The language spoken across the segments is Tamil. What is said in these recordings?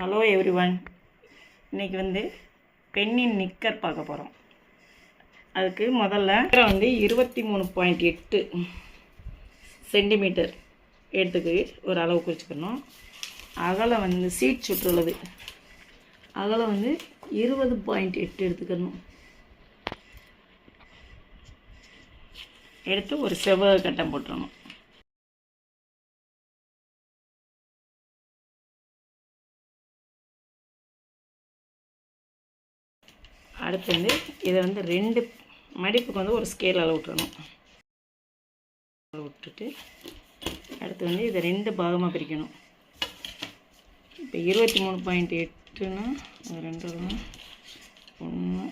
Hello everyone. இன்றைக்கி பெண்ணின் நிக்கர் பார்க்க போகிறோம். அதுக்கு முதல்ல 23.8 சென்டிமீட்டர் எடுத்துக்கு ஒரு அளவு குறிச்சிக்கணும். அகலம் சீட் சுற்றுள்ளது அகலம் 20.8 எடுத்துக்கணும். எடுத்து ஒரு செவ்வக கட்டம் போட்டுறணும். அடுத்து இதை ரெண்டு மடிப்புக்கு ஒரு ஸ்கேல் அளவு விட்டுறணும். விட்டுட்டு அடுத்து இதை ரெண்டு பாகமாக பிரிக்கணும். இப்போ 23.8னா 2 1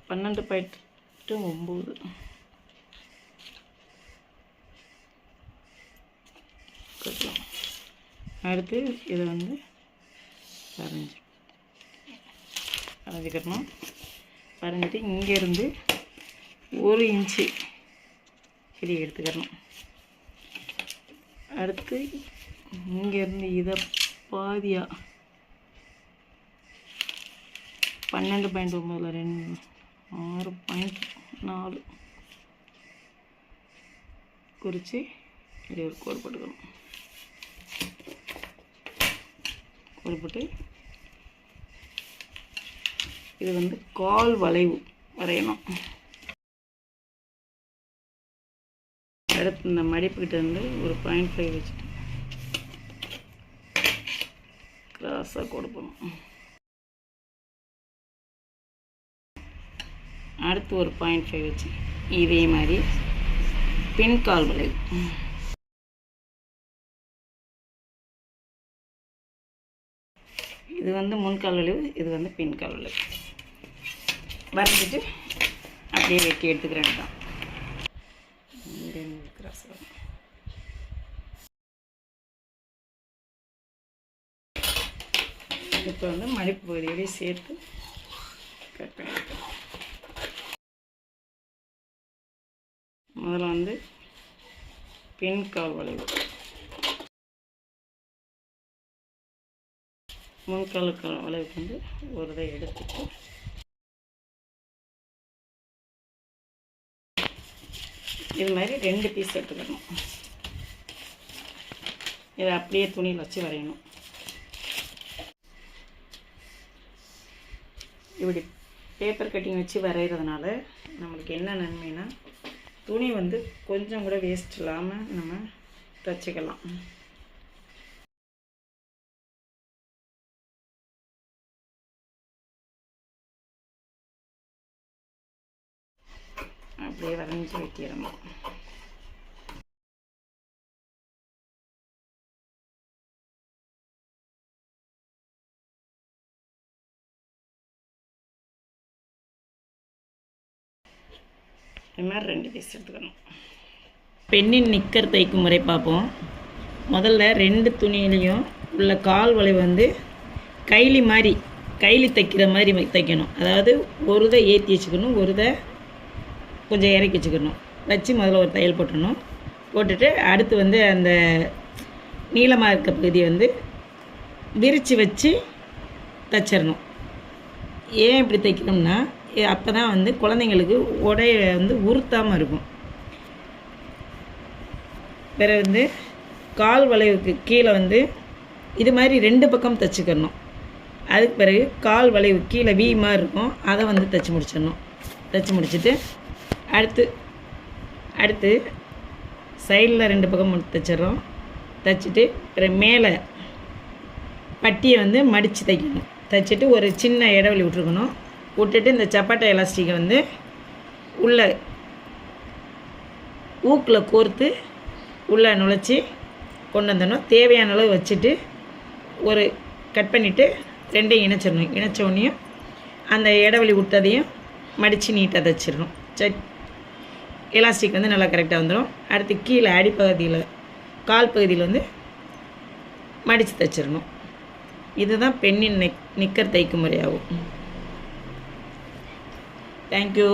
19 12.9 அடுத்து இதை வரைஞ்சிக்கணும். வரைஞ்சிட்டு இங்கேருந்து 1 இன்ச்சு இப்படி எடுத்துக்கணும். அடுத்து இங்கேருந்து இதை பாதியாக 12.9 6.4 குறித்து இப்படி ஒரு கோடு போட்டுக்கணும். கோடு போட்டு இது கால் வளைவு வரையணும். அடுத்து இந்த மடிப்புக்கிட்ட ஒரு 0.5 வச்சுட்டு கிராஸாக கோடு போடணும். அடுத்து ஒரு 0.5 வச்சு இதே மாதிரி பின்கால் வளைவு. இது முன்கால் வளைவு, இது பின்கால் வளைவு வரைஞ்சிட்டு அப்படியே வெட்டி எடுத்துக்கிறேன் தான். இப்போ மடிப்பு பகுதியோடய சேர்த்து கட் பண்ணிக்கலாம். முதல்ல பின்கால் வளைவு, முன்காலுக்கு வளைவுக்கு ஒரு இதை எடுத்துட்டு இது மாதிரி 2 பீஸ் எடுத்துக்கணும். இதை அப்படியே துணியில் வச்சு வரையணும். இப்படி பேப்பர் கட்டிங் வச்சு வரைகிறதுனால நம்மளுக்கு என்ன நன்மைனா, துணி கொஞ்சம் கூட வேஸ்ட் இல்லாமல் நம்ம தைச்சிக்கலாம். அப்படியே வரைஞ்சி வைக்கிறோம். இது மாதிரி 2 பீஸ் எடுத்துக்கணும். பெண்ணின் நிக்கர் தைக்கும் முறை பார்ப்போம். முதல்ல 2 துணியிலையும் உள்ள கால் வளைவு கைலி மாதிரி கைலி தைக்கிற மாதிரி தைக்கணும். அதாவது ஒரு இதை ஏற்றி வச்சுக்கணும், ஒரு இதை கொஞ்சம் இறக்கி வச்சுக்கணும். வச்சு முதல்ல ஒரு தையல் போட்டுடணும். போட்டுட்டு அடுத்து அந்த நீளமாக இருக்க பகுதியை விரித்து வச்சு தைச்சிடணும். ஏன் இப்படி தைக்கணும்னா, அப்போ தான் குழந்தைங்களுக்கு உடைய உறுத்தாமல் இருக்கும். பிறகு கால் வளைவுக்கு கீழே இது மாதிரி 2 பக்கம் தைச்சிக்கணும். அதுக்கு பிறகு கால் வளைவு கீழே வி மாதிரி இருக்கும், அதை தைச்சி முடிச்சிடணும். தைச்சி முடிச்சுட்டு அடுத்து சைடில் 2 பக்கம் தைச்சிட்றோம். தைச்சிட்டு பிறகு மேலே பட்டியை மடித்து தைக்கணும். தைச்சிட்டு ஒரு சின்ன இடைவெளி விட்டுருக்கணும். விட்டுட்டு இந்த சப்பாட்டை எலாஸ்டிக்கை உள்ளே ஊக்கில் கோர்த்து உள்ளே நுழைச்சி கொண்டு வந்துடணும். தேவையான அளவு வச்சுட்டு ஒரு கட் பண்ணிவிட்டு 2ஐயும் இணைச்சிடணும். இணைச்சோடனையும் அந்த இடைவெளி விட்டதையும் மடித்து நீட்டாக தைச்சிடணும். எலாஸ்டிக் நல்லா கரெக்டாக வந்துடும். அடுத்து கீழே அடிப்பகுதியில் கால் பகுதியில் மடித்து தைச்சிடணும். இதுதான் பெண்ணின் நிக்கர் தைக்கும் முறையாகும். தேங்க்யூ.